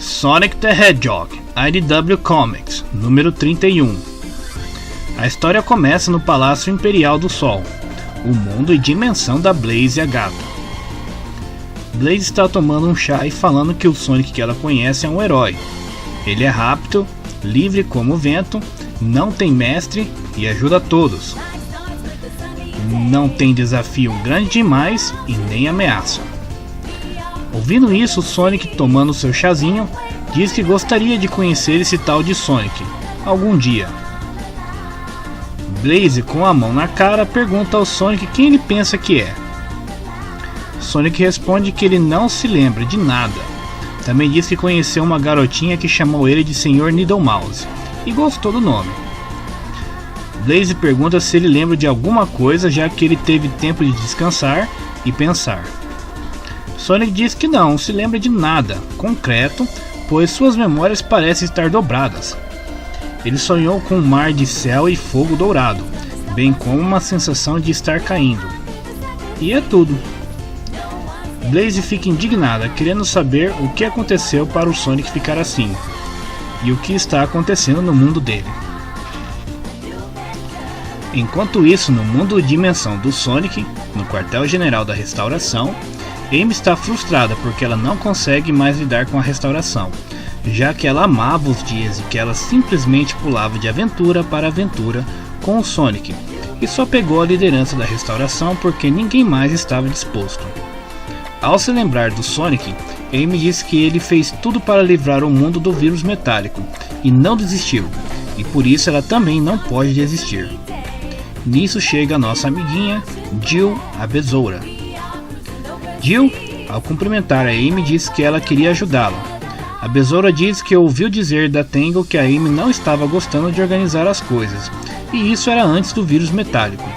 Sonic the Hedgehog, IDW Comics, número 31. A história começa no Palácio Imperial do Sol, o mundo e dimensão da Blaze e a gata. Blaze está tomando um chá e falando que o Sonic que ela conhece é um herói. Ele é rápido, livre como o vento, não tem mestre e ajuda a todos. Não tem desafio grande demais e nem ameaça. Ouvindo isso, o Sonic, tomando seu chazinho, diz que gostaria de conhecer esse tal de Sonic algum dia. Blaze, com a mão na cara, pergunta ao Sonic quem ele pensa que é. Sonic responde que ele não se lembra de nada. Também diz que conheceu uma garotinha que chamou ele de Sr. Needlemouse e gostou do nome. Blaze pergunta se ele lembra de alguma coisa, já que ele teve tempo de descansar e pensar. Sonic diz que não se lembra de nada concreto, pois suas memórias parecem estar dobradas. Ele sonhou com um mar de céu e fogo dourado, bem como uma sensação de estar caindo. E é tudo. Blaze fica indignada, querendo saber o que aconteceu para o Sonic ficar assim, e o que está acontecendo no mundo dele. Enquanto isso, no mundo e dimensão do Sonic, no quartel-general da restauração, Amy está frustrada porque ela não consegue mais lidar com a restauração, já que ela amava os dias em que ela simplesmente pulava de aventura para aventura com o Sonic, e só pegou a liderança da restauração porque ninguém mais estava disposto. Ao se lembrar do Sonic, Amy diz que ele fez tudo para livrar o mundo do vírus metálico e não desistiu, e por isso ela também não pode desistir. Nisso chega a nossa amiguinha Jill, a besoura. Jill, ao cumprimentar a Amy, diz que ela queria ajudá-la. A besoura diz que ouviu dizer da Tangle que a Amy não estava gostando de organizar as coisas, e isso era antes do vírus metálico.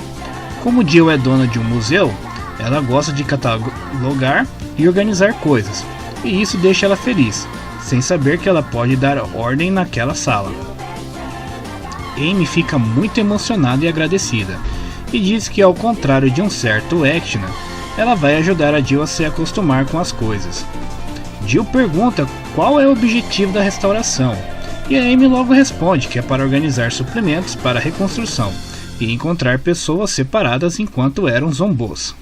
Como Jill é dona de um museu, ela gosta de catalogar e organizar coisas, e isso deixa ela feliz, sem saber que ela pode dar ordem naquela sala. Amy fica muito emocionada e agradecida, e diz que ao contrário de um certo Ectina, ela vai ajudar a Jill a se acostumar com as coisas. Jill pergunta qual é o objetivo da restauração, e a Amy logo responde que é para organizar suplementos para a reconstrução e encontrar pessoas separadas enquanto eram zombos.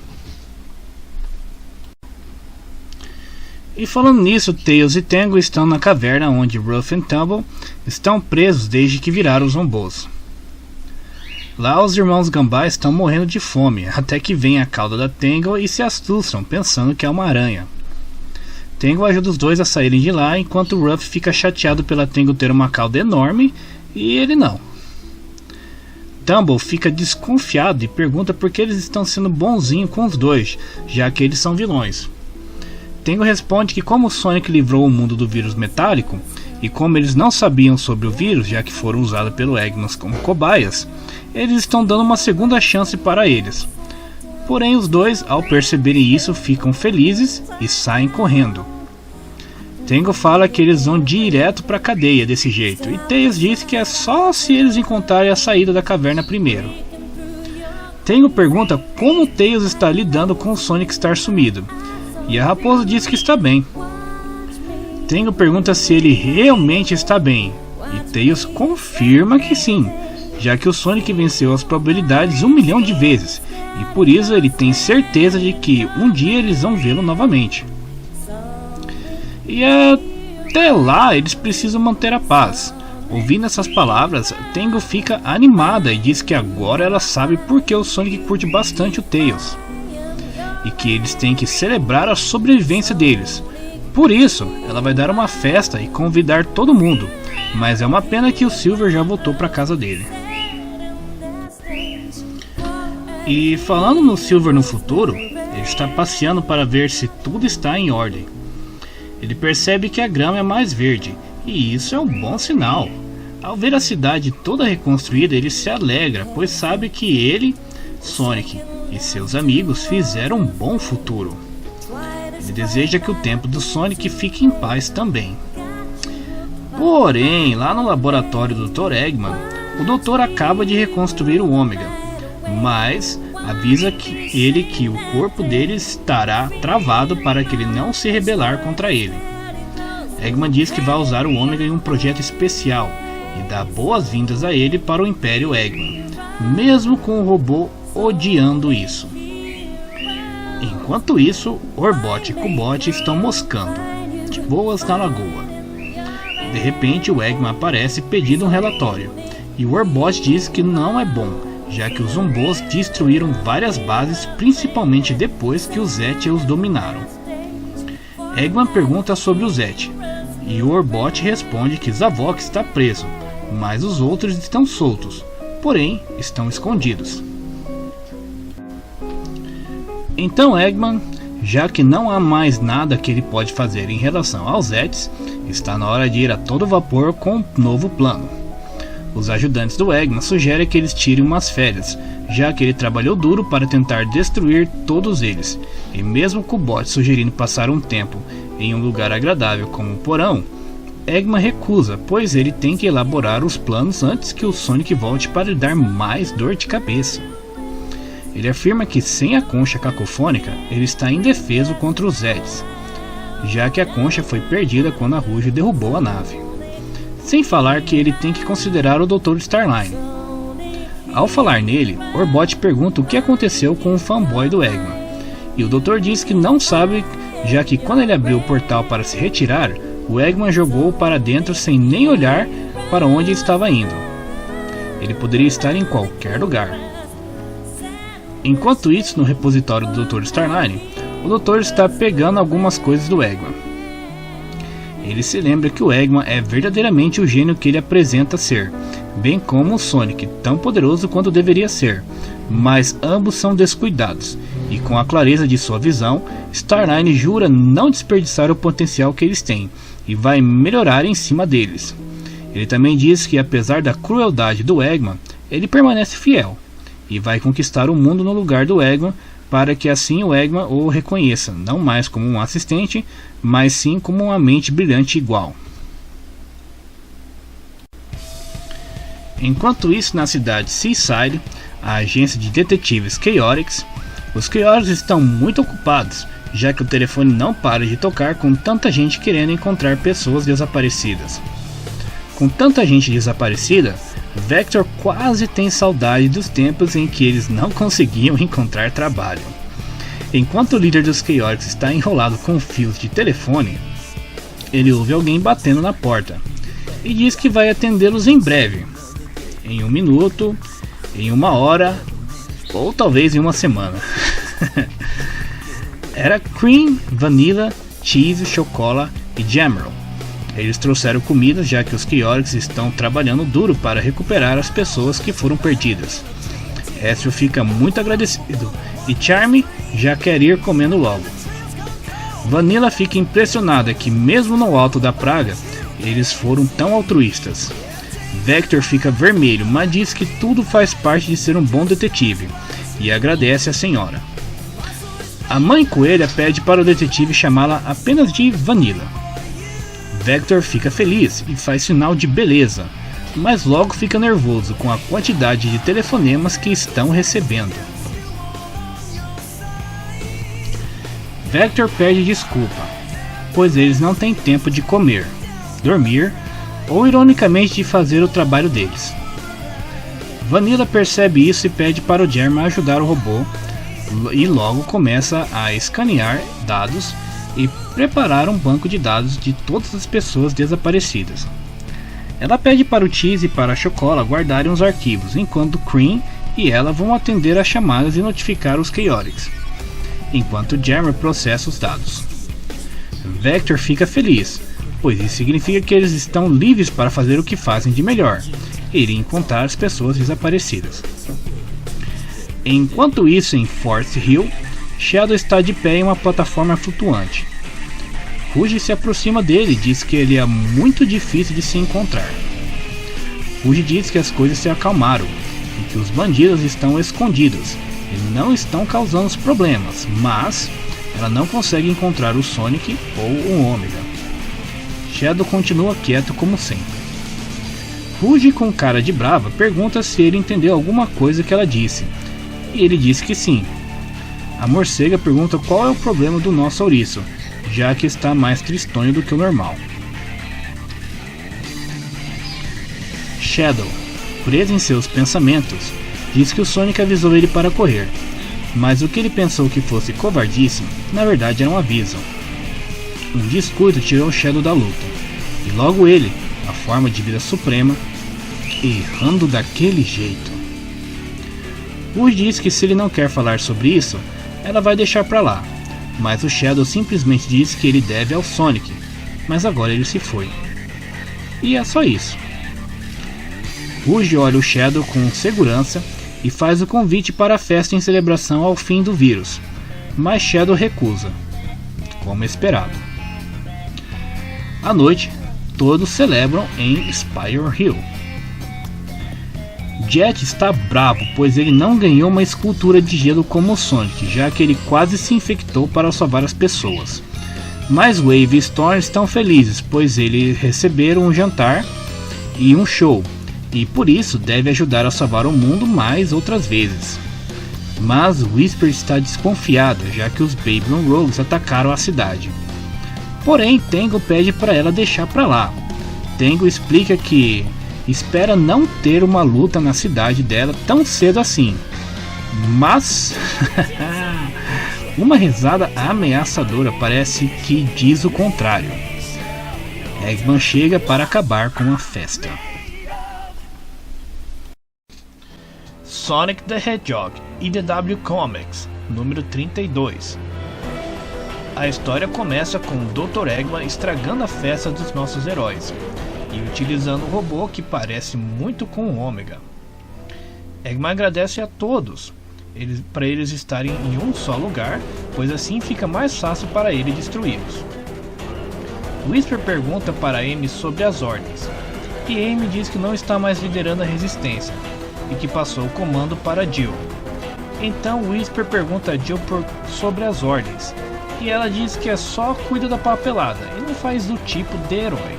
E falando nisso, Tails e Tangle estão na caverna onde Ruff e Tumble estão presos desde que viraram zombos. Lá os irmãos Gambá estão morrendo de fome, até que vem a cauda da Tangle e se assustam, pensando que é uma aranha. Tangle ajuda os dois a saírem de lá, enquanto Ruff fica chateado pela Tangle ter uma cauda enorme e ele não. Tumble fica desconfiado e pergunta por que eles estão sendo bonzinhos com os dois, já que eles são vilões. Tangle responde que como o Sonic livrou o mundo do vírus metálico, e como eles não sabiam sobre o vírus, já que foram usados pelo Eggman como cobaias, eles estão dando uma segunda chance para eles. Porém os dois, ao perceberem isso, ficam felizes e saem correndo. Tangle fala que eles vão direto para a cadeia desse jeito, e Tails diz que é só se eles encontrarem a saída da caverna primeiro. Tangle pergunta como Tails está lidando com o Sonic estar sumido, e a raposa diz que está bem. Tangle pergunta se ele realmente está bem, e Tails confirma que sim, já que o Sonic venceu as probabilidades 1 milhão de vezes, e por isso ele tem certeza de que um dia eles vão vê-lo novamente. E até lá eles precisam manter a paz. Ouvindo essas palavras, Tangle fica animada e diz que agora ela sabe por que o Sonic curte bastante o Tails, e que eles têm que celebrar a sobrevivência deles. Por isso, ela vai dar uma festa e convidar todo mundo, mas é uma pena que o Silver já voltou para casa dele. E falando no Silver no futuro, ele está passeando para ver se tudo está em ordem. Ele percebe que a grama é mais verde, e isso é um bom sinal. Ao ver a cidade toda reconstruída, ele se alegra, pois sabe que ele, Sonic e seus amigos fizeram um bom futuro. Ele deseja que o tempo do Sonic fique em paz também. Porém, lá no laboratório do Dr. Eggman, o doutor acaba de reconstruir o Ômega, mas avisa que o corpo dele estará travado para que ele não se rebelar contra ele. Eggman diz que vai usar o Ômega em um projeto especial e dá boas-vindas a ele para o Império Eggman, mesmo com o robô odiando isso. Enquanto isso, Orbot e Cubot estão moscando, de boas na lagoa. De repente, o Eggman aparece pedindo um relatório, e o Orbot diz que não é bom, já que os Zombos destruíram várias bases, principalmente depois que os Zet os dominaram. Eggman pergunta sobre o Zet, e o Orbot responde que Zavok está preso, mas os outros estão soltos, porém estão escondidos. Então Eggman, já que não há mais nada que ele pode fazer em relação aos Zets, está na hora de ir a todo vapor com um novo plano. Os ajudantes do Eggman sugerem que eles tirem umas férias, já que ele trabalhou duro para tentar destruir todos eles, e mesmo com o Bot sugerindo passar um tempo em um lugar agradável como um porão, Eggman recusa, pois ele tem que elaborar os planos antes que o Sonic volte para lhe dar mais dor de cabeça. Ele afirma que sem a concha cacofônica, ele está indefeso contra os Zeds, já que a concha foi perdida quando a Rouge derrubou a nave. Sem falar que ele tem que considerar o Dr. Starline. Ao falar nele, Orbot pergunta o que aconteceu com o fanboy do Eggman, e o Dr. diz que não sabe, já que quando ele abriu o portal para se retirar, o Eggman jogou-o para dentro sem nem olhar para onde estava indo. Ele poderia estar em qualquer lugar. Enquanto isso, no repositório do Dr. Starline, o Dr. está pegando algumas coisas do Eggman. Ele se lembra que o Eggman é verdadeiramente o gênio que ele apresenta ser, bem como o Sonic, tão poderoso quanto deveria ser, mas ambos são descuidados, e com a clareza de sua visão, Starline jura não desperdiçar o potencial que eles têm, e vai melhorar em cima deles. Ele também diz que apesar da crueldade do Eggman, ele permanece fiel, e vai conquistar o mundo no lugar do Eggman, para que assim o Eggman o reconheça, não mais como um assistente, mas sim como uma mente brilhante igual. Enquanto isso, na cidade Seaside, a agência de detetives Chaotix, os Chaotix estão muito ocupados, já que o telefone não para de tocar com tanta gente querendo encontrar pessoas desaparecidas. Com tanta gente desaparecida, Vector quase tem saudade dos tempos em que eles não conseguiam encontrar trabalho. Enquanto o líder dos Chaotix está enrolado com fios de telefone, ele ouve alguém batendo na porta e diz que vai atendê-los em breve, em 1 minuto, em 1 hora ou talvez em 1 semana. Era Cream, Vanilla, Cheese, Chocola e Jammerl. Eles trouxeram comida, já que os Chaotix estão trabalhando duro para recuperar as pessoas que foram perdidas. Ezreal fica muito agradecido e Charmy já quer ir comendo logo. Vanilla fica impressionada que mesmo no alto da praga, eles foram tão altruístas. Vector fica vermelho, mas diz que tudo faz parte de ser um bom detetive e agradece a senhora. A mãe coelha pede para o detetive chamá-la apenas de Vanilla. Vector fica feliz e faz sinal de beleza, mas logo fica nervoso com a quantidade de telefonemas que estão recebendo. Vector pede desculpa, pois eles não têm tempo de comer, dormir ou ironicamente de fazer o trabalho deles. Vanilla percebe isso e pede para o Germa ajudar o robô e logo começa a escanear dados e preparar um banco de dados de todas as pessoas desaparecidas. Ela pede para o Cheese e para a Chocola guardarem os arquivos, enquanto Cream e ela vão atender as chamadas e notificar os Chaotix, enquanto Jammer processa os dados. Vector fica feliz, pois isso significa que eles estão livres para fazer o que fazem de melhor, ir encontrar as pessoas desaparecidas. Enquanto isso, em Forest Hill, Shadow está de pé em uma plataforma flutuante. Rouge se aproxima dele e diz que ele é muito difícil de se encontrar. Rouge diz que as coisas se acalmaram e que os bandidos estão escondidos e não estão causando problemas, mas ela não consegue encontrar o Sonic ou o Ômega. Shadow continua quieto como sempre. Rouge, com cara de brava, pergunta se ele entendeu alguma coisa que ela disse, e ele diz que sim. A morcega pergunta qual é o problema do nosso ouriço, já que está mais tristonho do que o normal. Shadow, preso em seus pensamentos, diz que o Sonic avisou ele para correr, mas o que ele pensou que fosse covardice, na verdade era um aviso. Um descuido tirou Shadow da luta, e logo ele, a forma de vida suprema, errando daquele jeito. Rouge diz que se ele não quer falar sobre isso, ela vai deixar pra lá, mas o Shadow simplesmente diz que ele deve ao Sonic, mas agora ele se foi. E é só isso. Rouge olha o Shadow com segurança e faz o convite para a festa em celebração ao fim do vírus, mas Shadow recusa, como esperado. À noite, todos celebram em Spire Hill. Jet está bravo, pois ele não ganhou uma escultura de gelo como o Sonic, já que ele quase se infectou para salvar as pessoas. Mas Wave e Storm estão felizes, pois eles receberam um jantar e um show, e por isso deve ajudar a salvar o mundo mais outras vezes. Mas Whisper está desconfiada, já que os Babylon Rogues atacaram a cidade. Porém, Tango pede para ela deixar pra lá. Tango explica que espera não ter uma luta na cidade dela tão cedo assim. Mas uma risada ameaçadora parece que diz o contrário. Eggman chega para acabar com a festa. Sonic the Hedgehog, IDW Comics, número 32. A história começa com o Dr. Eggman estragando a festa dos nossos heróis e utilizando um robô que parece muito com o Ômega. Eggman agradece a todos para eles estarem em um só lugar, pois assim fica mais fácil para ele destruí-los. Whisper pergunta para Amy sobre as ordens, e Amy diz que não está mais liderando a resistência e que passou o comando para Jill. Então Whisper pergunta a Jill sobre as ordens, e ela diz que só cuida da papelada e não faz do tipo de herói.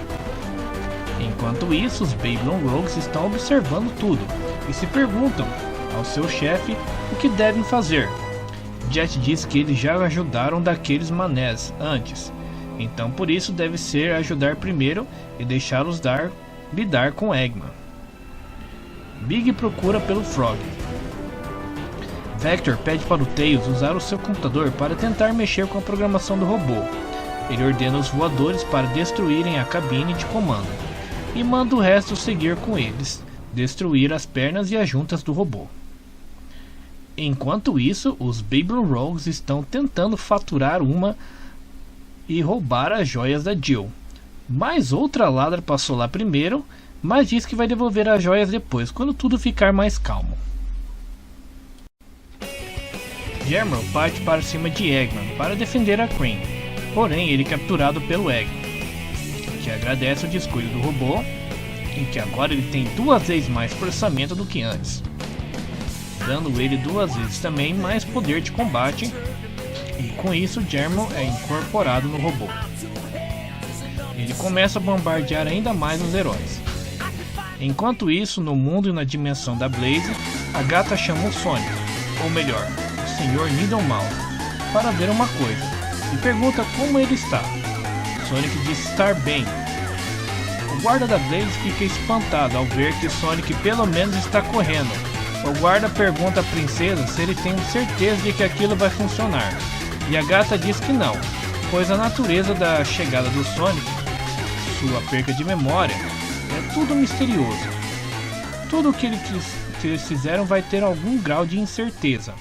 Enquanto isso, os Babylon Rogues estão observando tudo e se perguntam ao seu chefe o que devem fazer. Jet diz que eles já ajudaram daqueles manés antes, então por isso deve ser ajudar primeiro e deixá-los lidar com Eggman. Big procura pelo Frog. Vector pede para o Tails usar o seu computador para tentar mexer com a programação do robô. Ele ordena os voadores para destruírem a cabine de comando e manda o resto seguir com eles, destruir as pernas e as juntas do robô. Enquanto isso, os Babylon Rogues estão tentando faturar uma e roubar as joias da Jill. Mas outra ladra passou lá primeiro, mas diz que vai devolver as joias depois, quando tudo ficar mais calmo. Germel parte para cima de Eggman para defender a Cream, porém ele é capturado pelo Eggman, que agradece o descuido do robô e que agora ele tem 2 vezes mais processamento do que antes, dando ele 2 vezes também mais poder de combate, e com isso Germel é incorporado no robô. Ele começa a bombardear ainda mais os heróis. Enquanto isso, no mundo e na dimensão da Blaze, a gata chama o Sonic, ou melhor, o Sr. Needlemouse, para ver uma coisa, e pergunta como ele está. Sonic diz estar bem. O guarda da Blaze fica espantado ao ver que Sonic pelo menos está correndo. O guarda pergunta à princesa se ele tem certeza de que aquilo vai funcionar, e a gata diz que não, pois a natureza da chegada do Sonic, sua perca de memória, é tudo misterioso. Tudo o que eles fizeram vai ter algum grau de incerteza,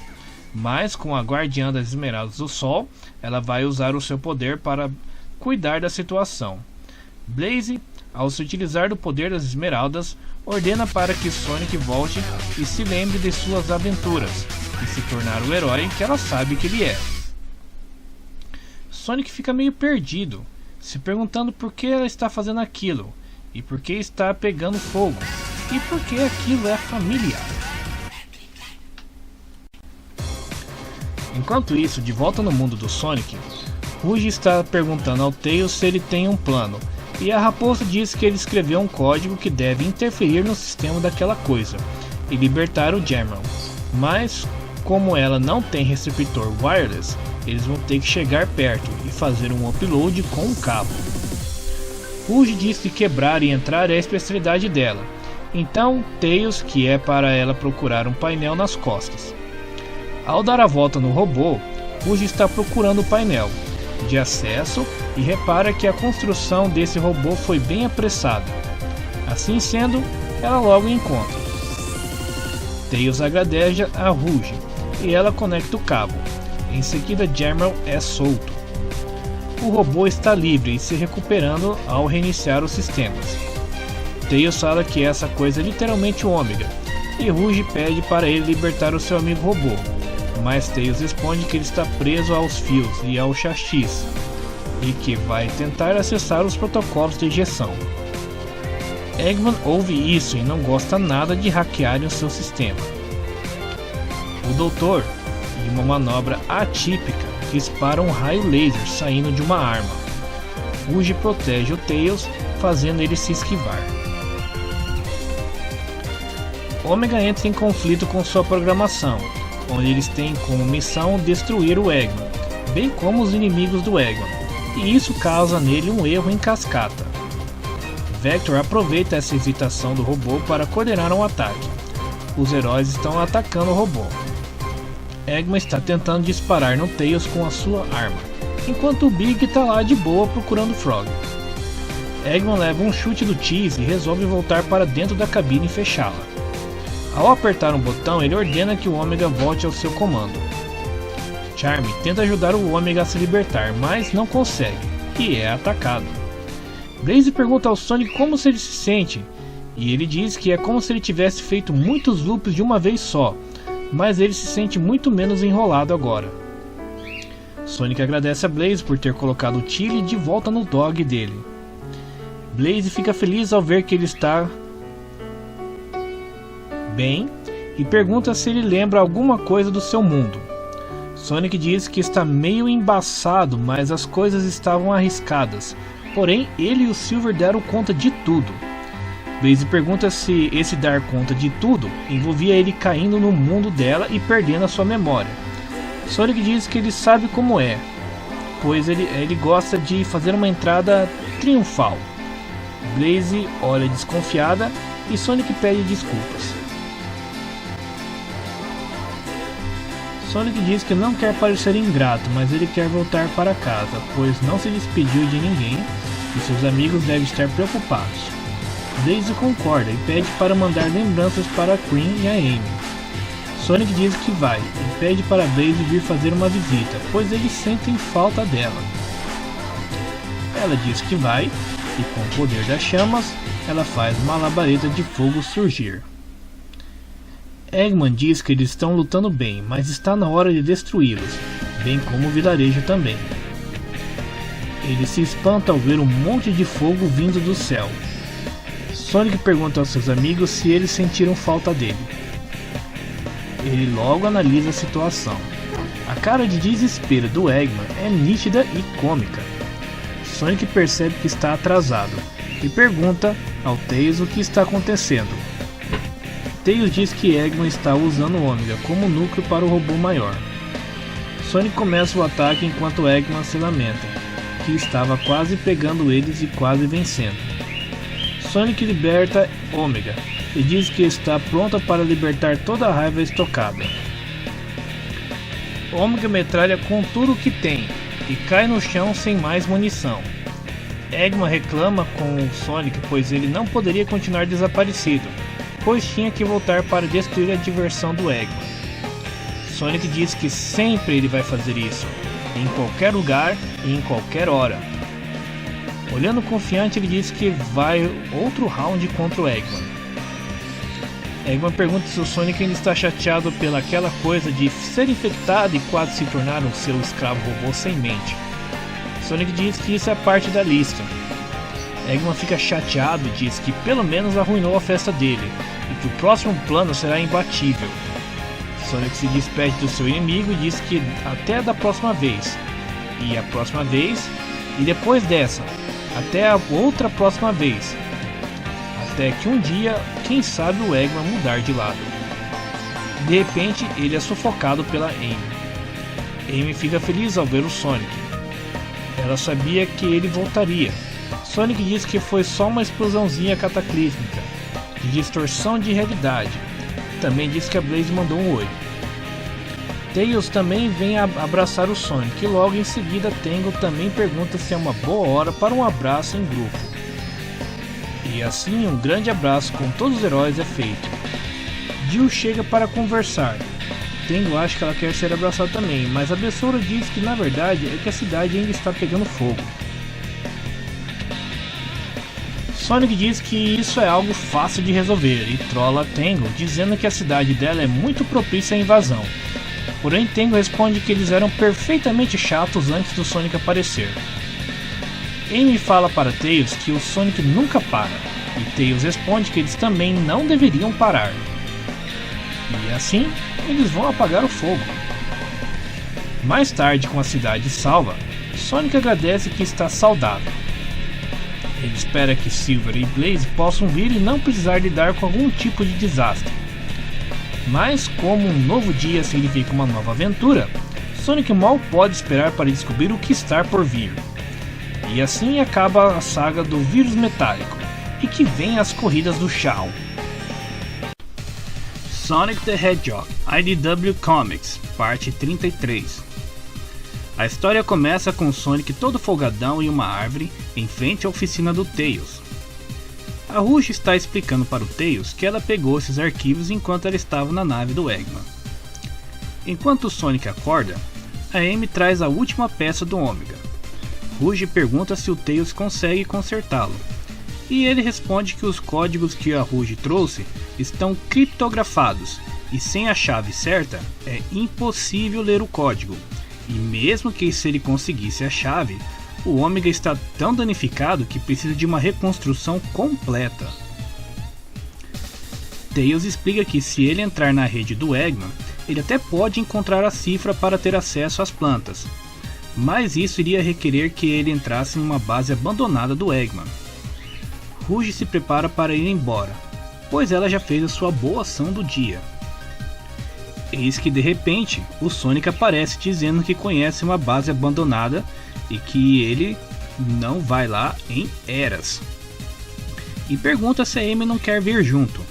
mas com a Guardiã das Esmeraldas do Sol, ela vai usar o seu poder para cuidar da situação. Blaze, ao se utilizar do poder das Esmeraldas, ordena para que Sonic volte e se lembre de suas aventuras e se tornar o herói que ela sabe que ele é. Sonic fica meio perdido, se perguntando por que ela está fazendo aquilo, e por que está pegando fogo, e por que aquilo é familiar. Enquanto isso, de volta no mundo do Sonic, Rouge está perguntando ao Tails se ele tem um plano, e a raposa diz que ele escreveu um código que deve interferir no sistema daquela coisa e libertar o Germel. Mas, como ela não tem receptor wireless, eles vão ter que chegar perto e fazer um upload com um cabo. Rouge diz que quebrar e entrar é a especialidade dela, Então Tails, que é para ela procurar um painel nas costas. Ao dar a volta no robô, Rouge está procurando o painel de acesso e repara que a construção desse robô foi bem apressada. Assim sendo, ela logo encontra. Tails agradece a Rouge e ela conecta o cabo. Em seguida, Gemerl é solto. O robô está livre e se recuperando ao reiniciar os sistemas. Tails fala que essa coisa é literalmente o Ômega, e Rouge pede para ele libertar o seu amigo robô, mas Tails responde que ele está preso aos fios e ao chassis, e que vai tentar acessar os protocolos de ejeção. Eggman ouve isso e não gosta nada de hackearem o seu sistema. O Doutor, em uma manobra atípica, dispara um raio laser saindo de uma arma. Rouge protege o Tails, fazendo ele se esquivar. Ômega entra em conflito com sua programação, onde eles têm como missão destruir o Eggman, bem como os inimigos do Eggman, e isso causa nele um erro em cascata. Vector aproveita essa hesitação do robô para coordenar um ataque. Os heróis estão atacando o robô. Eggman está tentando disparar no Tails com a sua arma, enquanto o Big está lá de boa procurando Frog. Eggman leva um chute do Cheese e resolve voltar para dentro da cabine e fechá-la. Ao apertar um botão, ele ordena que o Ômega volte ao seu comando. Charme tenta ajudar o Ômega a se libertar, mas não consegue, e é atacado. Blaze pergunta ao Sonic como ele se sente, e ele diz que é como se ele tivesse feito muitos loops de uma vez só, mas ele se sente muito menos enrolado agora. Sonic agradece a Blaze por ter colocado o Chili de volta no dog dele. Blaze fica feliz ao ver que ele está bem e pergunta se ele lembra alguma coisa do seu mundo. Sonic diz que está meio embaçado, mas as coisas estavam arriscadas, porém ele e o Silver deram conta de tudo. Blaze pergunta se esse dar conta de tudo envolvia ele caindo no mundo dela e perdendo a sua memória. Sonic diz que ele sabe como é, pois ele gosta de fazer uma entrada triunfal. Blaze olha desconfiada e Sonic pede desculpas. Sonic diz que não quer parecer ingrato, mas ele quer voltar para casa, pois não se despediu de ninguém e seus amigos devem estar preocupados. Blaze concorda e pede para mandar lembranças para a Queen e a Amy. Sonic diz que vai e pede para Blaze vir fazer uma visita, pois eles sentem falta dela. Ela diz que vai e com o poder das chamas, ela faz uma labareda de fogo surgir. Eggman diz que eles estão lutando bem, mas está na hora de destruí-los, bem como o vilarejo também. Ele se espanta ao ver um monte de fogo vindo do céu. Sonic pergunta aos seus amigos se eles sentiram falta dele. Ele logo analisa a situação. A cara de desespero do Eggman é nítida e cômica. Sonic percebe que está atrasado e pergunta ao Tails o que está acontecendo. Tails diz que Eggman está usando o Ômega como núcleo para o robô maior. Sonic começa o ataque enquanto Eggman se lamenta, que estava quase pegando eles e quase vencendo. Sonic liberta Ômega e diz que está pronta para libertar toda a raiva estocada. Ômega metralha com tudo o que tem e cai no chão sem mais munição. Eggman reclama com o Sonic, pois ele não poderia continuar desaparecido, pois tinha que voltar para destruir a diversão do Eggman. Sonic diz que sempre ele vai fazer isso, em qualquer lugar e em qualquer hora. Olhando confiante, ele diz que vai outro round contra o Eggman. Eggman pergunta se o Sonic ainda está chateado pelaquela coisa de ser infectado e quase se tornar um seu escravo robô sem mente. Sonic diz que isso é parte da lista. Eggman fica chateado e diz que pelo menos arruinou a festa dele e que o próximo plano será imbatível. Sonic se despede do seu inimigo e diz que até da próxima vez, e a próxima vez, e depois dessa, até a outra próxima vez, até que um dia, quem sabe, o Eggman mudar de lado. De repente, ele é sufocado pela Amy. Amy fica feliz ao ver o Sonic. Ela sabia que ele voltaria. Sonic diz que foi só uma explosãozinha cataclísmica. de distorção de realidade. Também diz que a Blaze mandou um oi. Tails também vem abraçar o Sonic e logo em seguida Tango também pergunta se é uma boa hora para um abraço em grupo. E assim um grande abraço com todos os heróis é feito. Jill chega para conversar. Tango acha que ela quer ser abraçada também, mas a Besoura diz que na verdade é que a cidade ainda está pegando fogo. Sonic diz que isso é algo fácil de resolver e trola Tango dizendo que a cidade dela é muito propícia à invasão. Porém, Tango responde que eles eram perfeitamente chatos antes do Sonic aparecer. Amy fala para Tails que o Sonic nunca para, e Tails responde que eles também não deveriam parar. E assim, eles vão apagar o fogo. Mais tarde, com a cidade salva, Sonic agradece que está saudável. Ele espera que Silver e Blaze possam vir e não precisar lidar com algum tipo de desastre. Mas como um novo dia significa uma nova aventura, Sonic mal pode esperar para descobrir o que está por vir. E assim acaba a saga do vírus metálico, e que vem as corridas do Shaw. Sonic the Hedgehog, IDW Comics, parte 33. A história começa com Sonic todo folgadão em uma árvore, em frente à oficina do Tails. A Rouge está explicando para o Tails que ela pegou esses arquivos enquanto ela estava na nave do Eggman. Enquanto o Sonic acorda, a Amy traz a última peça do Ômega. Rouge pergunta se o Tails consegue consertá-lo, e ele responde que os códigos que a Rouge trouxe estão criptografados, e sem a chave certa é impossível ler o código, e mesmo que se ele conseguisse a chave, o Ômega está tão danificado que precisa de uma reconstrução completa. Tails explica que se ele entrar na rede do Eggman, ele até pode encontrar a cifra para ter acesso às plantas, mas isso iria requerer que ele entrasse em uma base abandonada do Eggman. Rouge se prepara para ir embora, pois ela já fez a sua boa ação do dia. Eis que de repente, o Sonic aparece dizendo que conhece uma base abandonada e que ele não vai lá em eras. E pergunta se a Amy não quer vir junto.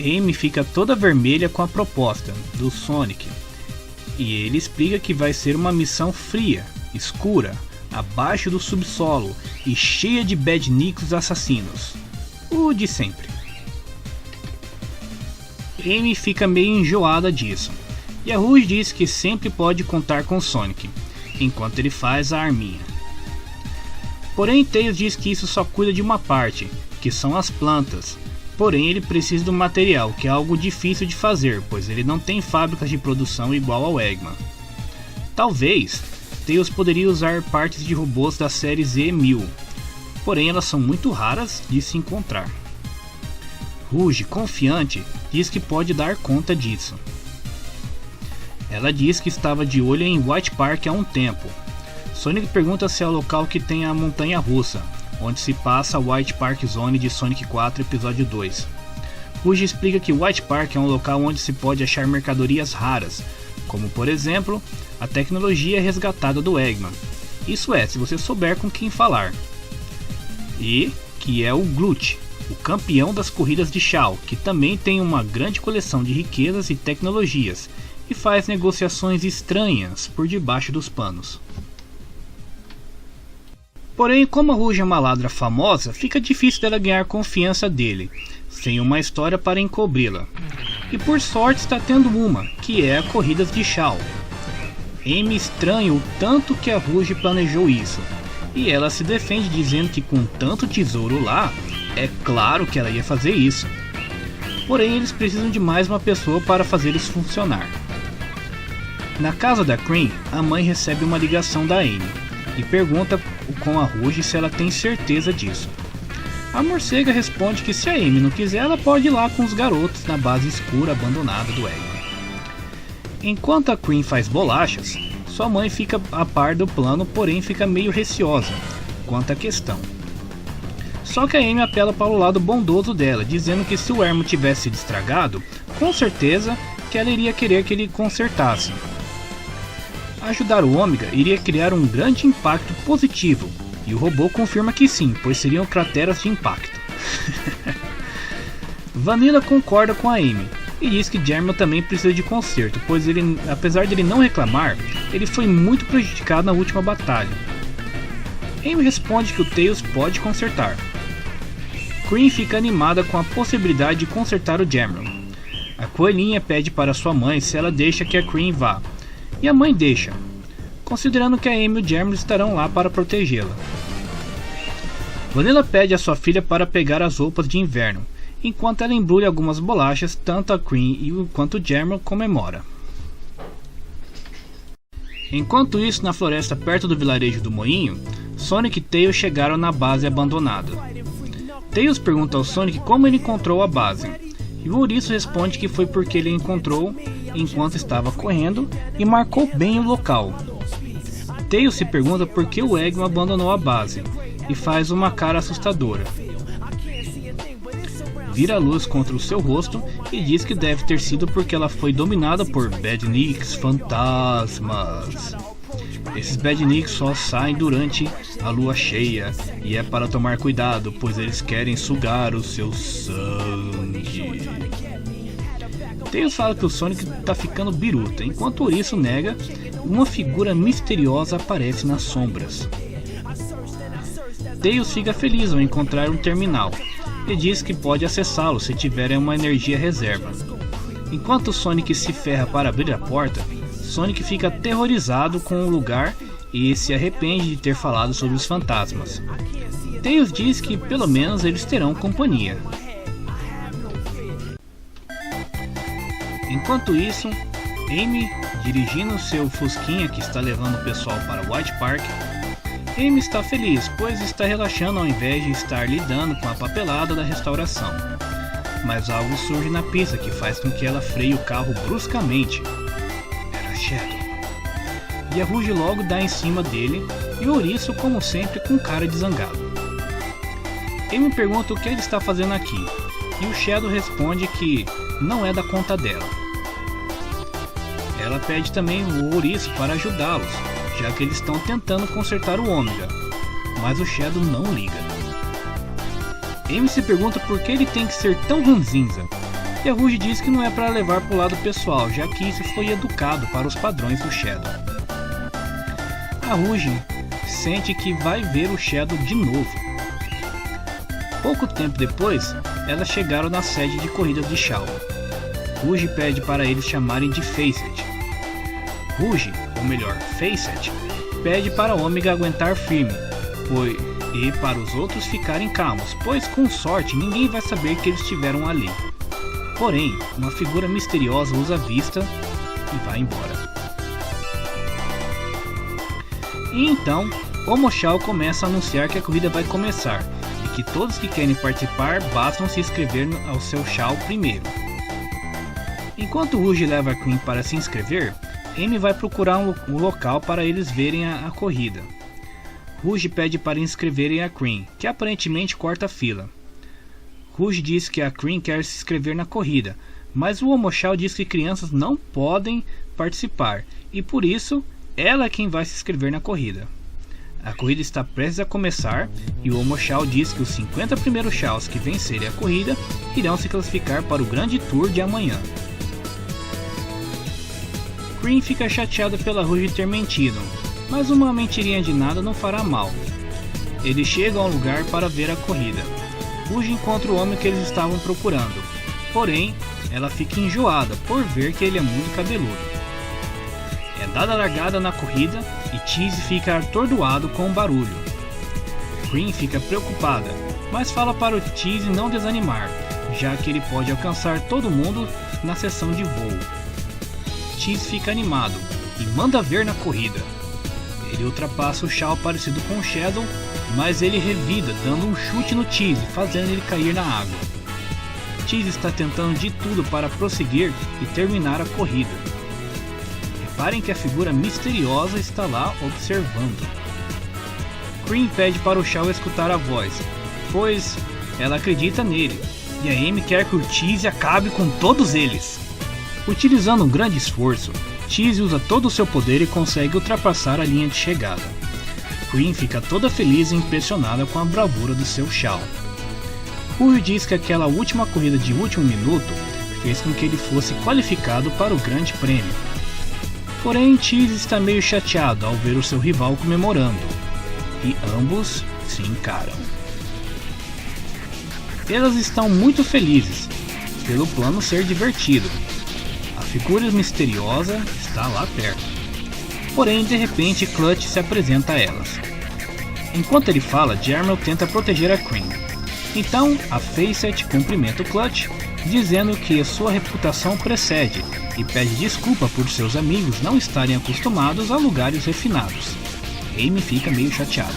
Amy fica toda vermelha com a proposta do Sonic. E ele explica que vai ser uma missão fria, escura, abaixo do subsolo e cheia de badniks assassinos. O de sempre. Amy fica meio enjoada disso. E a Rouge diz que sempre pode contar com Sonic, enquanto ele faz a arminha. Porém, Tails diz que isso só cuida de uma parte, que são as plantas. Porém, ele precisa do material, que é algo difícil de fazer, pois ele não tem fábricas de produção igual ao Eggman. Talvez, Tails poderia usar partes de robôs da série Z1000, porém elas são muito raras de se encontrar. Rouge, confiante, diz que pode dar conta disso. Ela diz que estava de olho em White Park há um tempo. Sonic pergunta se é o local que tem a montanha russa, onde se passa a White Park Zone de Sonic 4 Episódio 2. Rouge explica que White Park é um local onde se pode achar mercadorias raras, como por exemplo, a tecnologia resgatada do Eggman. Isso é, se você souber com quem falar. E que é o Groot, o campeão das corridas de Shaw, que também tem uma grande coleção de riquezas e tecnologias, e faz negociações estranhas por debaixo dos panos. Porém, como a Rouge é uma ladra famosa, fica difícil dela ganhar confiança dele, sem uma história para encobri-la. E por sorte está tendo uma, que é a Corridas de Shaw. Amy estranha o tanto que a Rouge planejou isso, e ela se defende dizendo que com tanto tesouro lá, é claro que ela ia fazer isso. Porém, eles precisam de mais uma pessoa para fazer isso funcionar. Na casa da Cream, a mãe recebe uma ligação da Amy e pergunta com a Rouge se ela tem certeza disso. A morcega responde que se a Amy não quiser, ela pode ir lá com os garotos na base escura abandonada do Eggman. Enquanto a Cream faz bolachas, sua mãe fica a par do plano, porém fica meio receosa quanto à questão. Só que a Amy apela para o lado bondoso dela, dizendo que se o Elmo tivesse sido estragado, com certeza que ela iria querer que ele consertasse. Ajudar o Ômega iria criar um grande impacto positivo, e o robô confirma que sim, pois seriam crateras de impacto. Vanilla concorda com a Amy e diz que Jeremy também precisa de conserto, pois ele, apesar de ele não reclamar, ele foi muito prejudicado na última batalha. Amy responde que o Tails pode consertar. Cream fica animada com a possibilidade de consertar o Jeremy. A coelhinha pede para sua mãe se ela deixa que a Cream vá, e a mãe deixa, considerando que a Amy e o Jeremy estarão lá para protegê-la. Vanilla pede a sua filha para pegar as roupas de inverno, enquanto ela embrulha algumas bolachas, tanto a Cream quanto o Jeremy comemora. Enquanto isso, na floresta perto do vilarejo do Moinho, Sonic e Tails chegaram na base abandonada. Tails pergunta ao Sonic como ele encontrou a base, e o Ouriço responde que foi porque ele a encontrou enquanto estava correndo e marcou bem o local. Tails se pergunta por que o Eggman abandonou a base e faz uma cara assustadora. Vira a luz contra o seu rosto e diz que deve ter sido porque ela foi dominada por Badniks fantasmas. Esses Badniks só saem durante a lua cheia e é para tomar cuidado, pois eles querem sugar o seu sangue. Tails fala que o Sonic está ficando biruta, enquanto Ouriço nega. Uma figura misteriosa aparece nas sombras. Tails fica feliz ao encontrar um terminal e diz que pode acessá-lo se tiver uma energia reserva. Enquanto Sonic se ferra para abrir a porta, Sonic fica aterrorizado com o lugar e se arrepende de ter falado sobre os fantasmas. Tails diz que pelo menos eles terão companhia. Enquanto isso, Amy, dirigindo seu fusquinha que está levando o pessoal para White Park, Amy está feliz, pois está relaxando ao invés de estar lidando com a papelada da restauração. Mas algo surge na pista que faz com que ela freie o carro bruscamente. Era Shadow. E a Rouge logo dá em cima dele e o Ouriço, como sempre, com cara de zangado. Amy pergunta o que ele está fazendo aqui e o Shadow responde que não é da conta dela. Ela pede também o Ouriço para ajudá-los, já que eles estão tentando consertar o Ômega, mas o Shadow não liga. Amy se pergunta por que ele tem que ser tão ranzinza, e a Rouge diz que não é para levar para o lado pessoal, já que isso foi educado para os padrões do Shadow. A Rouge sente que vai ver o Shadow de novo. Pouco tempo depois, elas chegaram na sede de corridas de Shaw. Rouge pede para eles chamarem de Faceit. Rouge, ou melhor, Faceit, pede para Ômega aguentar firme, e para os outros ficarem calmos, pois com sorte ninguém vai saber que eles estiveram ali. Porém, uma figura misteriosa os avista e vai embora. E então, Omochao começa a anunciar que a corrida vai começar, e que todos que querem participar bastam se inscrever ao seu Shaw primeiro. Enquanto Rouge leva a Cream para se inscrever, Amy vai procurar um local para eles verem a corrida. Rouge pede para inscreverem a Cream, que aparentemente corta a fila. Rouge diz que a Cream quer se inscrever na corrida, mas o Omochao diz que crianças não podem participar, e por isso ela é quem vai se inscrever na corrida. A corrida está prestes a começar e o Omochao diz que os 50 primeiros Shaws que vencerem a corrida irão se classificar para o grande tour de amanhã. Cream fica chateado pela Rouge ter mentido, mas uma mentirinha de nada não fará mal. Eles chegam ao lugar para ver a corrida. Rouge encontra o homem que eles estavam procurando, porém ela fica enjoada por ver que ele é muito cabeludo. É dada a largada na corrida e Cheese fica atordoado com o barulho. Cream fica preocupada, mas fala para o Cheese não desanimar, já que ele pode alcançar todo mundo na sessão de voo. Cheese fica animado e manda ver na corrida. Ele ultrapassa o Shaw parecido com o Shadow, mas ele revida dando um chute no Cheese, fazendo ele cair na água. Cheese está tentando de tudo para prosseguir e terminar a corrida. Reparem que a figura misteriosa está lá observando. Cream pede para o Shaw escutar a voz, pois ela acredita nele, e a Amy quer que o Cheese acabe com todos eles. Utilizando um grande esforço, Cheese usa todo o seu poder e consegue ultrapassar a linha de chegada. Cream fica toda feliz e impressionada com a bravura do seu Shaw. Rouge diz que aquela última corrida de último minuto fez com que ele fosse qualificado para o grande prêmio. Porém, Cheese está meio chateado ao ver o seu rival comemorando, e ambos se encaram. Elas estão muito felizes pelo plano ser divertido. A figura misteriosa está lá perto. Porém, de repente, Clutch se apresenta a elas. Enquanto ele fala, Jermel tenta proteger a Cream. Então, a Faceit cumprimenta o Clutch, dizendo que sua reputação precede e pede desculpa por seus amigos não estarem acostumados a lugares refinados. Amy fica meio chateada.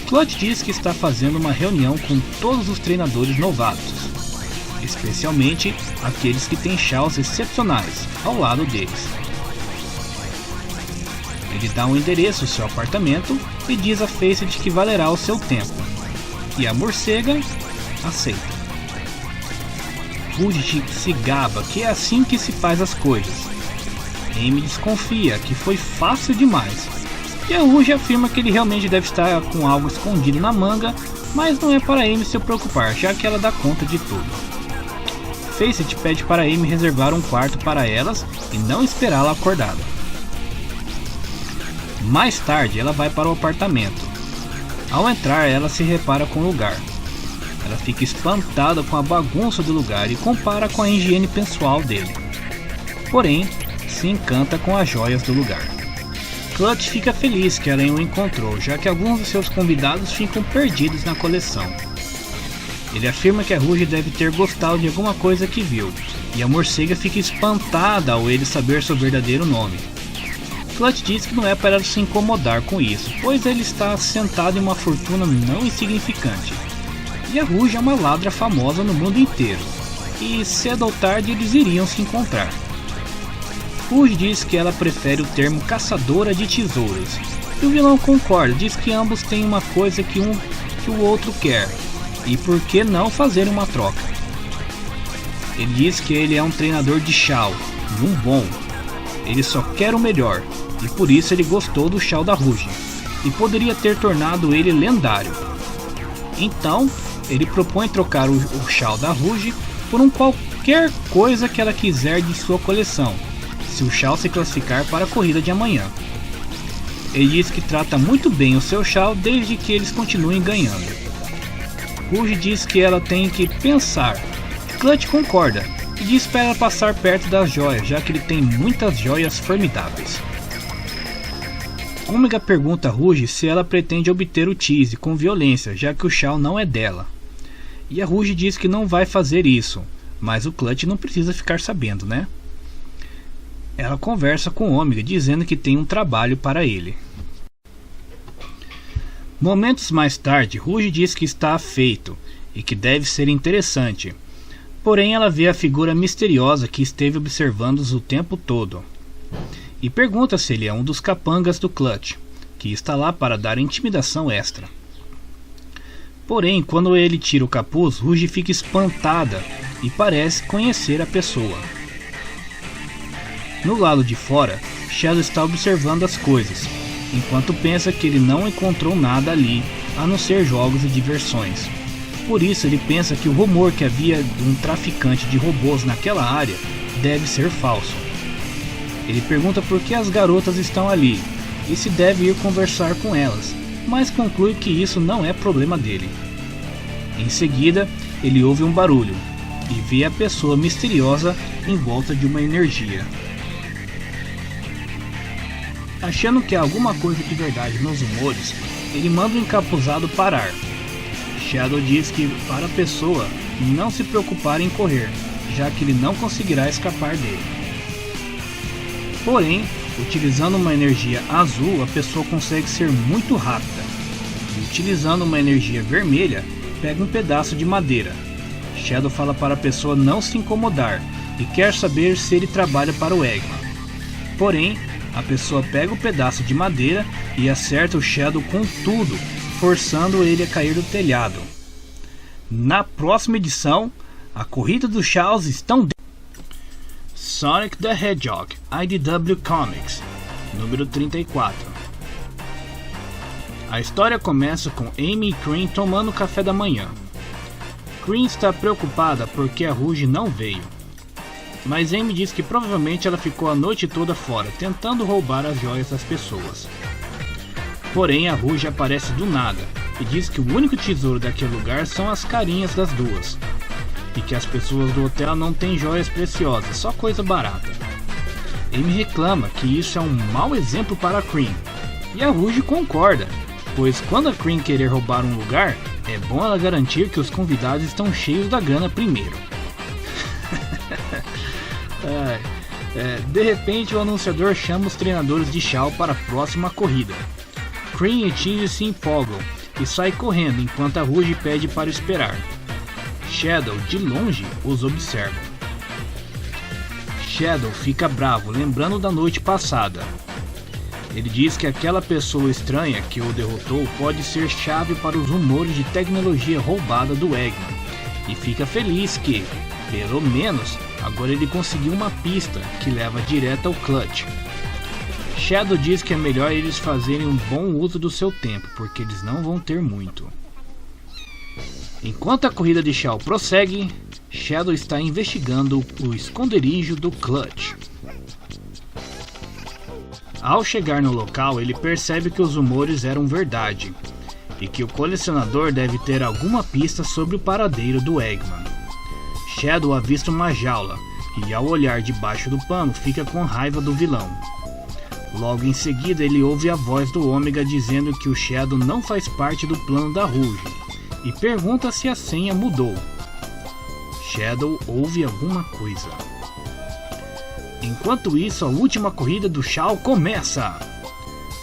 Clutch diz que está fazendo uma reunião com todos os treinadores novatos, especialmente aqueles que têm Shaws excepcionais ao lado deles. Ele dá um endereço ao seu apartamento e diz a Faceit que valerá o seu tempo, e a morcega aceita. Rouge se gaba que é assim que se faz as coisas. Amy desconfia que foi fácil demais, e a Rouge afirma que ele realmente deve estar com algo escondido na manga, mas não é para Amy se preocupar, já que ela dá conta de tudo. Faceit pede para Amy reservar um quarto para elas e não esperá-la acordada. Mais tarde, ela vai para o apartamento. Ao entrar, ela se repara com o lugar. Ela fica espantada com a bagunça do lugar e compara com a higiene pessoal dele. Porém, se encanta com as joias do lugar. Clutch fica feliz que ela o encontrou, já que alguns de seus convidados ficam perdidos na coleção. Ele afirma que a Rouge deve ter gostado de alguma coisa que viu, e a morcega fica espantada ao ele saber seu verdadeiro nome. Clutch diz que não é para ela se incomodar com isso, pois ele está sentado em uma fortuna não insignificante. E a Rouge é uma ladra famosa no mundo inteiro, e cedo ou tarde eles iriam se encontrar. Rouge diz que ela prefere o termo caçadora de tesouros, e o vilão concorda, diz que ambos têm uma coisa que o outro quer, e por que não fazer uma troca. Ele diz que ele é um treinador de Shaw, e um bom. Ele só quer o melhor, e por isso ele gostou do Shaw da Rouge, e poderia ter tornado ele lendário. Então, ele propõe trocar o Shaw da Rouge por qualquer coisa que ela quiser de sua coleção, se o Shaw se classificar para a corrida de amanhã. Ele diz que trata muito bem o seu Shaw desde que eles continuem ganhando. Rouge diz que ela tem que pensar. Clutch concorda e diz para ela passar perto das joias, já que ele tem muitas joias formidáveis. Omega pergunta a Rouge se ela pretende obter o Cheese com violência, já que o Shaw não é dela. E a Rouge diz que não vai fazer isso, mas o Clutch não precisa ficar sabendo, né? Ela conversa com o Omega, dizendo que tem um trabalho para ele. Momentos mais tarde, Rouge diz que está afeito e que deve ser interessante. Porém, ela vê a figura misteriosa que esteve observando-os o tempo todo. E pergunta se ele é um dos capangas do Clutch, que está lá para dar intimidação extra. Porém, quando ele tira o capuz, Rouge fica espantada e parece conhecer a pessoa. No lado de fora, Shadow está observando as coisas, enquanto pensa que ele não encontrou nada ali, a não ser jogos e diversões. Por isso ele pensa que o rumor que havia de um traficante de robôs naquela área deve ser falso. Ele pergunta por que as garotas estão ali e se deve ir conversar com elas, mas conclui que isso não é problema dele. Em seguida, ele ouve um barulho e vê a pessoa misteriosa em volta de uma energia. Achando que há alguma coisa de verdade nos rumores, ele manda o encapuzado parar. Shadow diz que para a pessoa não se preocupar em correr, já que ele não conseguirá escapar dele. Porém, utilizando uma energia azul, a pessoa consegue ser muito rápida. E utilizando uma energia vermelha, pega um pedaço de madeira. Shadow fala para a pessoa não se incomodar e quer saber se ele trabalha para o Eggman. Porém, a pessoa pega o pedaço de madeira e acerta o Shadow com tudo, forçando ele a cair do telhado. Na próxima edição, a corrida dos Shaws estão Sonic the Hedgehog, IDW Comics, número 34. A história começa com Amy e Cream tomando café da manhã. Cream está preocupada porque a Rouge não veio, mas Amy diz que provavelmente ela ficou a noite toda fora, tentando roubar as joias das pessoas. Porém, a Rouge aparece do nada e diz que o único tesouro daquele lugar são as carinhas das duas, e que as pessoas do hotel não têm joias preciosas, só coisa barata. Amy reclama que isso é um mau exemplo para a Cream, e a Rouge concorda, pois quando a Cream querer roubar um lugar, é bom ela garantir que os convidados estão cheios da grana primeiro. De repente, o anunciador chama os treinadores de Shaw para a próxima corrida. Cream e Cheese se empolgam e saem correndo enquanto a Rouge pede para esperar. Shadow, de longe, os observa. Shadow fica bravo, lembrando da noite passada. Ele diz que aquela pessoa estranha que o derrotou pode ser chave para os rumores de tecnologia roubada do Eggman, e fica feliz que, pelo menos, agora ele conseguiu uma pista que leva direto ao Clutch. Shadow diz que é melhor eles fazerem um bom uso do seu tempo, porque eles não vão ter muito. Enquanto a corrida de Shaw prossegue, Shadow está investigando o esconderijo do Clutch. Ao chegar no local, ele percebe que os rumores eram verdade, e que o colecionador deve ter alguma pista sobre o paradeiro do Eggman. Shadow avista uma jaula, e ao olhar debaixo do pano fica com raiva do vilão. Logo em seguida ele ouve a voz do Ômega dizendo que o Shadow não faz parte do plano da Rouge, e pergunta se a senha mudou. Shadow ouve alguma coisa. Enquanto isso, a última corrida do Shaw começa!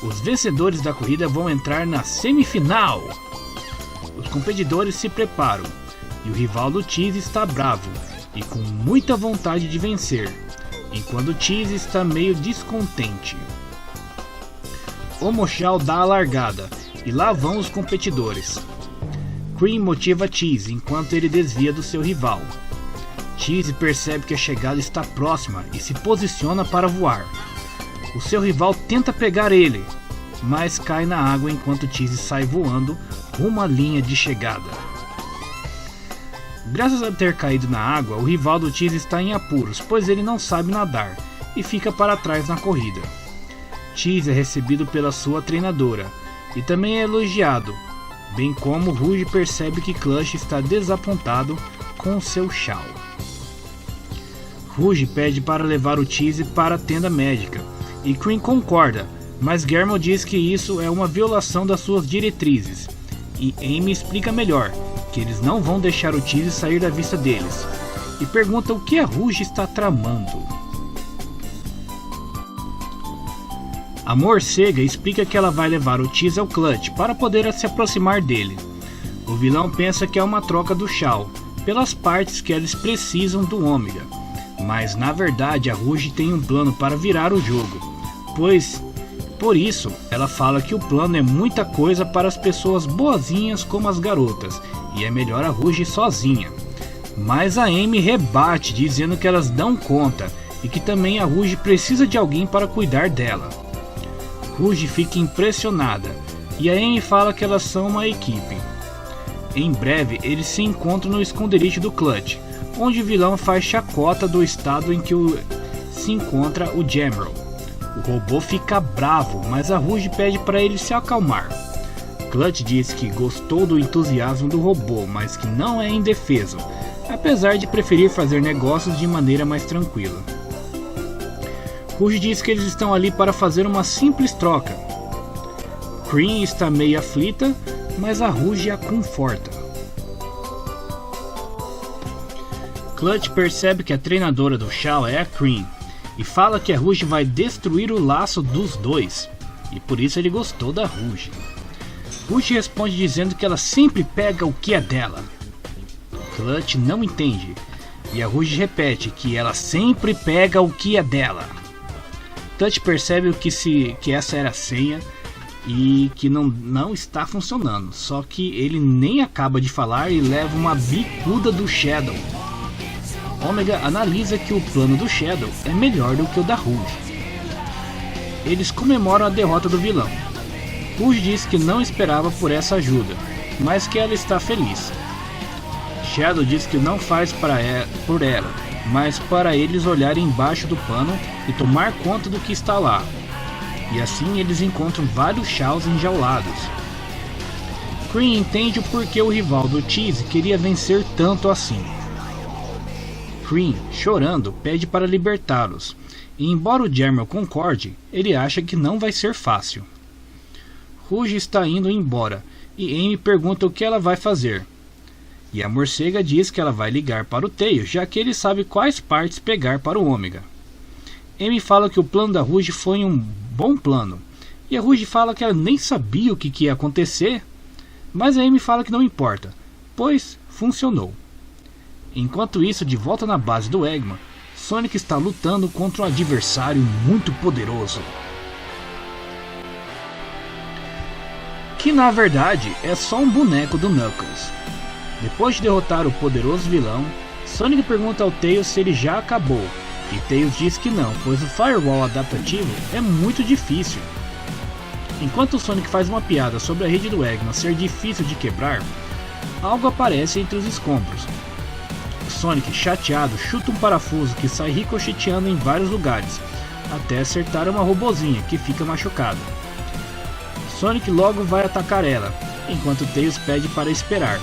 Os vencedores da corrida vão entrar na semifinal! Os competidores se preparam, e o rival do Cheese está bravo, e com muita vontade de vencer, enquanto o Cheese está meio descontente. O Moshal dá a largada, e lá vão os competidores. Cream motiva Cheese enquanto ele desvia do seu rival. Cheese percebe que a chegada está próxima e se posiciona para voar. O seu rival tenta pegar ele, mas cai na água enquanto Cheese sai voando rumo à linha de chegada. Graças a ter caído na água, o rival do Cheese está em apuros, pois ele não sabe nadar e fica para trás na corrida. Cheese é recebido pela sua treinadora e também é elogiado, bem como Rouge percebe que Clutch está desapontado com o seu Shaw. Rouge pede para levar o Cheese para a tenda médica e Cream concorda, mas Garmel diz que isso é uma violação das suas diretrizes, e Amy explica melhor que eles não vão deixar o Cheese sair da vista deles, e pergunta o que a Rouge está tramando. A morcega explica que ela vai levar o Cheese ao Clutch para poder se aproximar dele. O vilão pensa que é uma troca do Shaw, pelas partes que eles precisam do Ômega, mas na verdade a Rouge tem um plano para virar o jogo, por isso ela fala que o plano é muita coisa para as pessoas boazinhas como as garotas, e é melhor a Rouge sozinha. Mas a Amy rebate dizendo que elas dão conta e que também a Rouge precisa de alguém para cuidar dela. Rouge fica impressionada e a Amy fala que elas são uma equipe. Em breve eles se encontram no esconderijo do Clutch, onde o vilão faz chacota do estado em que se encontra o General. O robô fica bravo, mas a Rouge pede para ele se acalmar. Clutch diz que gostou do entusiasmo do robô, mas que não é indefeso, apesar de preferir fazer negócios de maneira mais tranquila. Rouge diz que eles estão ali para fazer uma simples troca. Cream está meio aflita, mas a Rouge a conforta. Clutch percebe que a treinadora do Shaw é a Cream e fala que a Rouge vai destruir o laço dos dois, e por isso ele gostou da Rouge. Rouge responde dizendo que ela sempre pega o que é dela. Clutch não entende, e a Rouge repete que ela sempre pega o que é dela. Clutch percebe que essa era a senha e que não está funcionando, só que ele nem acaba de falar e leva uma bicuda do Shadow. Ômega analisa que o plano do Shadow é melhor do que o da Rouge. Eles comemoram a derrota do vilão. Rouge diz que não esperava por essa ajuda, mas que ela está feliz. Shadow diz que não faz por ela, mas para eles olharem embaixo do pano e tomar conta do que está lá. E assim eles encontram vários Shaws enjaulados. Kree entende o porquê o rival do Cheese queria vencer tanto assim. Kree, chorando, pede para libertá-los, e embora o Jermel concorde, ele acha que não vai ser fácil. Rouge está indo embora, e Amy pergunta o que ela vai fazer. E a morcega diz que ela vai ligar para o Tails, já que ele sabe quais partes pegar para o Ômega. Amy fala que o plano da Rouge foi um bom plano, e a Rouge fala que ela nem sabia o que ia acontecer, mas a Amy fala que não importa, pois funcionou. Enquanto isso, de volta na base do Eggman, Sonic está lutando contra um adversário muito poderoso, que na verdade é só um boneco do Knuckles. Depois de derrotar o poderoso vilão, Sonic pergunta ao Tails se ele já acabou, e Tails diz que não, pois o Firewall adaptativo é muito difícil. Enquanto o Sonic faz uma piada sobre a rede do Eggman ser difícil de quebrar, algo aparece entre os escombros. Sonic, chateado, chuta um parafuso que sai ricocheteando em vários lugares, até acertar uma robozinha que fica machucada. Sonic logo vai atacar ela, enquanto Tails pede para esperar.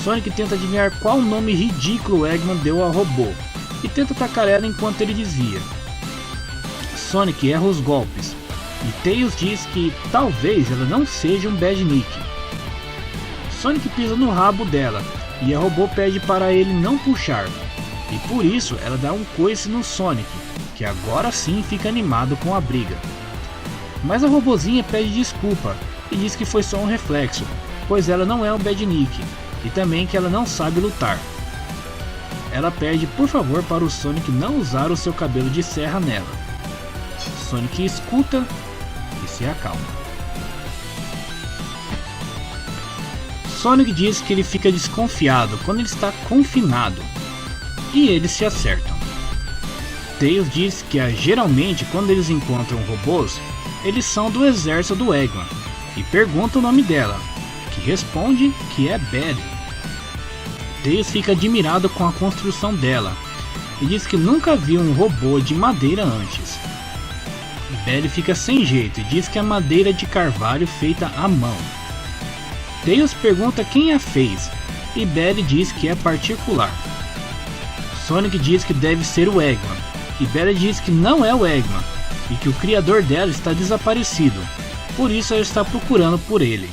Sonic tenta adivinhar qual nome ridículo o Eggman deu ao robô, e tenta atacar ela enquanto ele desvia. Sonic erra os golpes, e Tails diz que talvez ela não seja um Badnik. Sonic pisa no rabo dela, e a robô pede para ele não puxar, e por isso ela dá um coice no Sonic, que agora sim fica animado com a briga. Mas a robozinha pede desculpa, e diz que foi só um reflexo, pois ela não é um Badnik, e também que ela não sabe lutar. Ela pede por favor para o Sonic não usar o seu cabelo de serra nela. Sonic escuta e se acalma. Sonic diz que ele fica desconfiado quando ele está confinado, e eles se acertam. Tails diz que geralmente quando eles encontram robôs, eles são do exército do Eggman, e pergunta o nome dela, que responde que é Betty. Tails fica admirado com a construção dela, e diz que nunca viu um robô de madeira antes. Betty fica sem jeito e diz que é madeira de carvalho feita à mão. Tails pergunta quem a fez, e Betty diz que é particular. Sonic diz que deve ser o Eggman, e Betty diz que não é o Eggman, e que o criador dela está desaparecido, por isso ela está procurando por ele.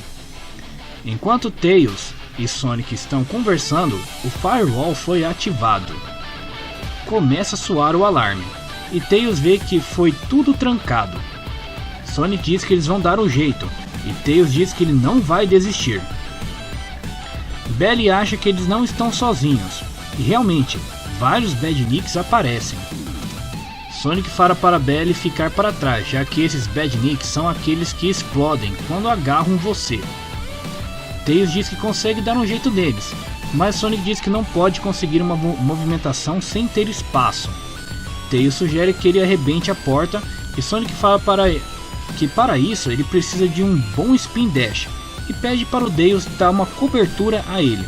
Enquanto Tails e Sonic estão conversando, o Firewall foi ativado. Começa a soar o alarme, e Tails vê que foi tudo trancado. Sonic diz que eles vão dar um jeito, e Tails diz que ele não vai desistir. Belly acha que eles não estão sozinhos, e realmente, vários Badniks aparecem. Sonic fala para Belly ficar para trás, já que esses Badniks são aqueles que explodem quando agarram você. Tails diz que consegue dar um jeito neles, mas Sonic diz que não pode conseguir uma movimentação sem ter espaço. Tails sugere que ele arrebente a porta, e Sonic fala que para isso ele precisa de um bom Spin Dash, e pede para o Tails dar uma cobertura a ele.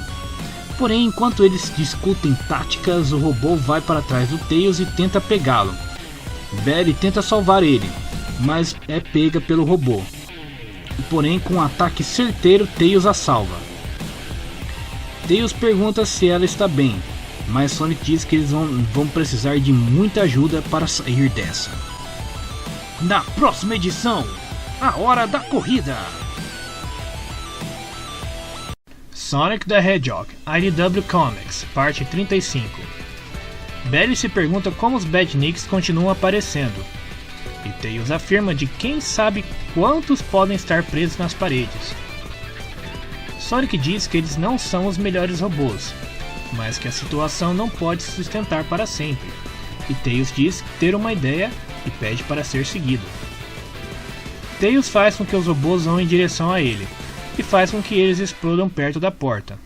Porém, enquanto eles discutem táticas, o robô vai para trás do Tails e tenta pegá-lo. Belly tenta salvar ele, mas é pega pelo robô. Porém, com um ataque certeiro, Tails a salva. Tails pergunta se ela está bem, mas Sonic diz que eles vão precisar de muita ajuda para sair dessa. Na próxima edição, a hora da corrida. Sonic the Hedgehog, IDW Comics, parte 35. Belly se pergunta como os Badniks continuam aparecendo, e Tails afirma de quem sabe quantos podem estar presos nas paredes. Sonic diz que eles não são os melhores robôs, mas que a situação não pode se sustentar para sempre, e Tails diz ter uma ideia e pede para ser seguido. Tails faz com que os robôs vão em direção a ele, e faz com que eles explodam perto da porta.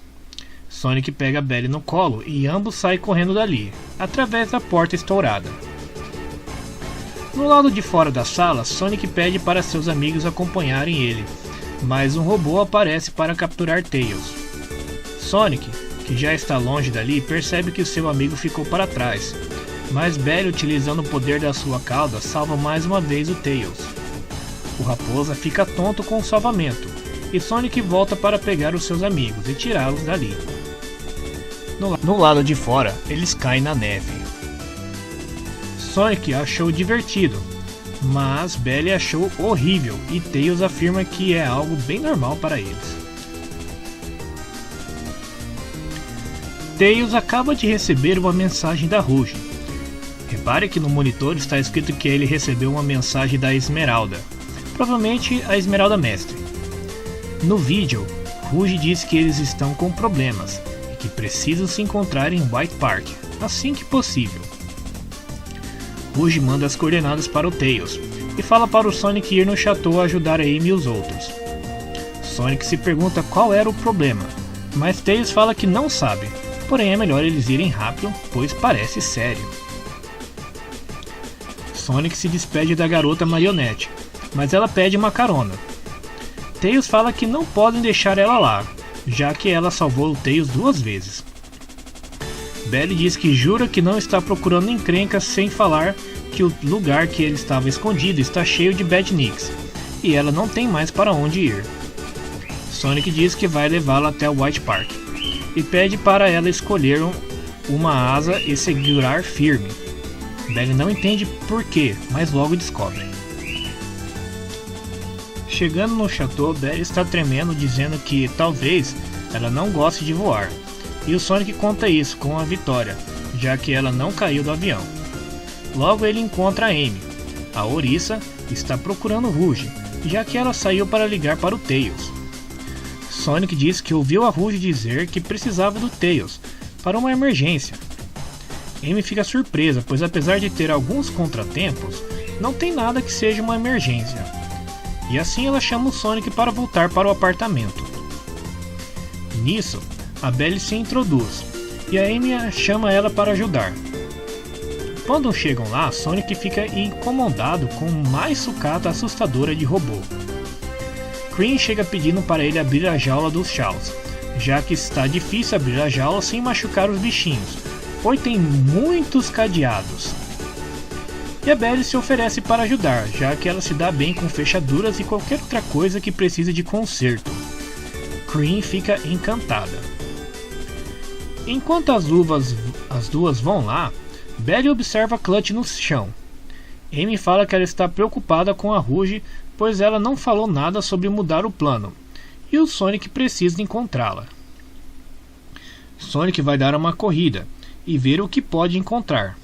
Sonic pega Belly no colo e ambos saem correndo dali, através da porta estourada. No lado de fora da sala, Sonic pede para seus amigos acompanharem ele, mas um robô aparece para capturar Tails. Sonic, que já está longe dali, percebe que o seu amigo ficou para trás, mas Belly, utilizando o poder da sua cauda, salva mais uma vez o Tails. O Raposa fica tonto com o salvamento, e Sonic volta para pegar os seus amigos e tirá-los dali. No lado de fora, eles caem na neve. Sonic achou divertido, mas Belly achou horrível e Tails afirma que é algo bem normal para eles. Tails acaba de receber uma mensagem da Rouge. Repare que no monitor está escrito que ele recebeu uma mensagem da Esmeralda, provavelmente a Esmeralda Mestre. No vídeo, Rouge diz que eles estão com problemas e que precisam se encontrar em White Park, assim que possível. Rouge manda as coordenadas para o Tails e fala para o Sonic ir no chateau ajudar a Amy e os outros. Sonic se pergunta qual era o problema, mas Tails fala que não sabe, porém é melhor eles irem rápido, pois parece sério. Sonic se despede da garota marionete, mas ela pede uma carona. Tails fala que não podem deixar ela lá, já que ela salvou o Tails 2 vezes. Belly diz que jura que não está procurando encrencas, sem falar que o lugar que ele estava escondido está cheio de Badniks, e ela não tem mais para onde ir. Sonic diz que vai levá-la até o White Park, e pede para ela escolher uma asa e segurar firme. Belly não entende porquê, mas logo descobre. Chegando no chateau, Belly está tremendo, dizendo que talvez ela não goste de voar, e o Sonic conta isso com a vitória, já que ela não caiu do avião. Logo ele encontra a Amy. A ouriça está procurando Rouge, já que ela saiu para ligar para o Tails. Sonic diz que ouviu a Rouge dizer que precisava do Tails para uma emergência. Amy fica surpresa, pois apesar de ter alguns contratempos, não tem nada que seja uma emergência. E assim ela chama o Sonic para voltar para o apartamento. Nisso, a Belly se introduz, e a Amy chama ela para ajudar. Quando chegam lá, Sonic fica incomodado com mais sucata assustadora de robô. Cream chega pedindo para ele abrir a jaula dos Shaws, já que está difícil abrir a jaula sem machucar os bichinhos, pois tem muitos cadeados. E a Belly se oferece para ajudar, já que ela se dá bem com fechaduras e qualquer outra coisa que precise de conserto. Cream fica encantada. Enquanto as duas vão lá, Belly observa Clutch no chão. Amy fala que ela está preocupada com a Rouge, pois ela não falou nada sobre mudar o plano, e o Sonic precisa encontrá-la. Sonic vai dar uma corrida e ver o que pode encontrar.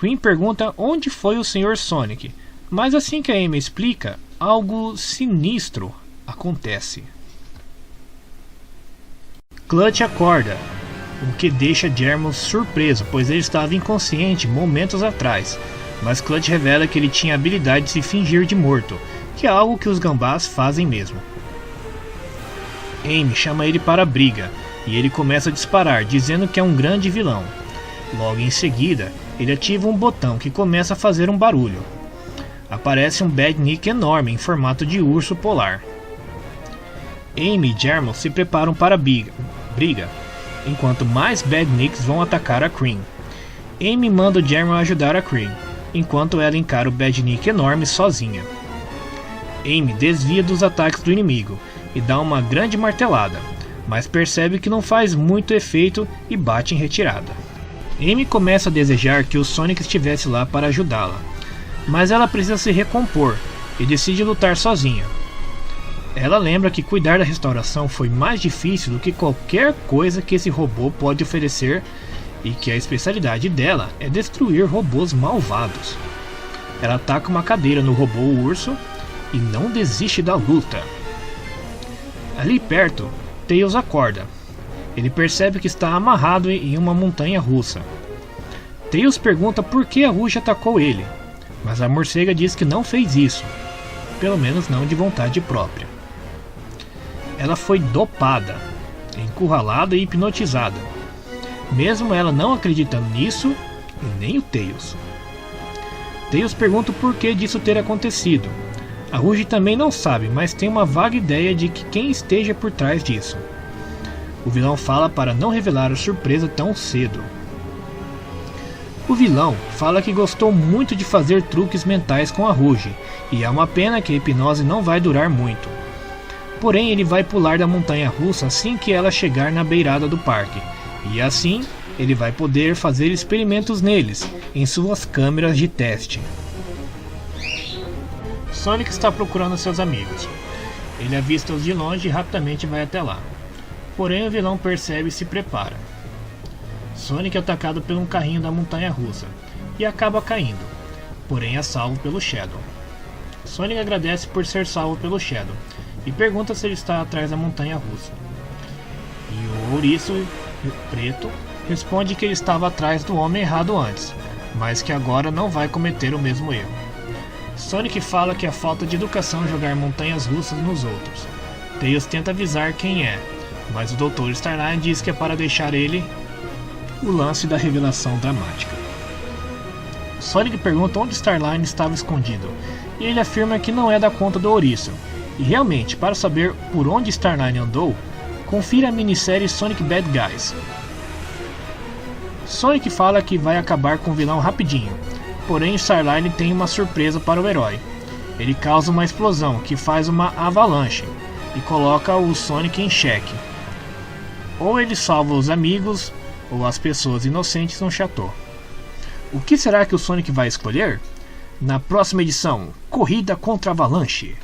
Queen pergunta onde foi o Sr. Sonic, mas assim que a Amy explica, algo sinistro acontece. Clutch acorda, o que deixa Germos surpreso, pois ele estava inconsciente momentos atrás, mas Clutch revela que ele tinha a habilidade de se fingir de morto, que é algo que os gambás fazem mesmo. Amy chama ele para a briga, e ele começa a disparar, dizendo que é um grande vilão. Logo em seguida, ele ativa um botão que começa a fazer um barulho. Aparece um Badnik enorme em formato de urso polar. Amy e Germos se preparam para a briga, enquanto mais Badniks vão atacar a Cream. Amy manda o Germos ajudar a Cream, enquanto ela encara o Badnik enorme sozinha. Amy desvia dos ataques do inimigo e dá uma grande martelada, mas percebe que não faz muito efeito e bate em retirada. Amy começa a desejar que o Sonic estivesse lá para ajudá-la, mas ela precisa se recompor e decide lutar sozinha. Ela lembra que cuidar da restauração foi mais difícil do que qualquer coisa que esse robô pode oferecer e que a especialidade dela é destruir robôs malvados. Ela ataca uma cadeira no robô urso e não desiste da luta. Ali perto, Tails acorda. Ele percebe que está amarrado em uma montanha russa. Tails pergunta por que a Rouge atacou ele, mas a morcega diz que não fez isso, pelo menos não de vontade própria. Ela foi dopada, encurralada e hipnotizada, mesmo ela não acreditando nisso, e nem o Tails. Tails pergunta o porquê disso ter acontecido. A Rouge também não sabe, mas tem uma vaga ideia de que quem esteja por trás disso. O vilão fala para não revelar a surpresa tão cedo. O vilão fala que gostou muito de fazer truques mentais com a Rouge, e é uma pena que a hipnose não vai durar muito. Porém, ele vai pular da montanha-russa assim que ela chegar na beirada do parque, e assim ele vai poder fazer experimentos neles, em suas câmeras de teste. Sonic está procurando seus amigos. Ele avista-os de longe e rapidamente vai até lá. Porém, o vilão percebe e se prepara. Sonic é atacado por um carrinho da montanha-russa e acaba caindo, porém é salvo pelo Shadow. Sonic agradece por ser salvo pelo Shadow e pergunta se ele está atrás da montanha-russa. E o Ouriço Preto responde que ele estava atrás do homem errado antes, mas que agora não vai cometer o mesmo erro. Sonic fala que é falta de educação jogar montanhas russas nos outros. Tails tenta avisar quem é, mas o Dr. Starline diz que é para deixar ele o lance da revelação dramática. Sonic pergunta onde Starline estava escondido, e ele afirma que não é da conta do Ouriço. E realmente, para saber por onde Starline andou, confira a minissérie Sonic Bad Guys. Sonic fala que vai acabar com o vilão rapidinho, porém Starline tem uma surpresa para o herói. Ele causa uma explosão que faz uma avalanche e coloca o Sonic em xeque. Ou ele salva os amigos ou as pessoas inocentes no chateau. O que será que o Sonic vai escolher? Na próxima edição, Corrida contra a Avalanche.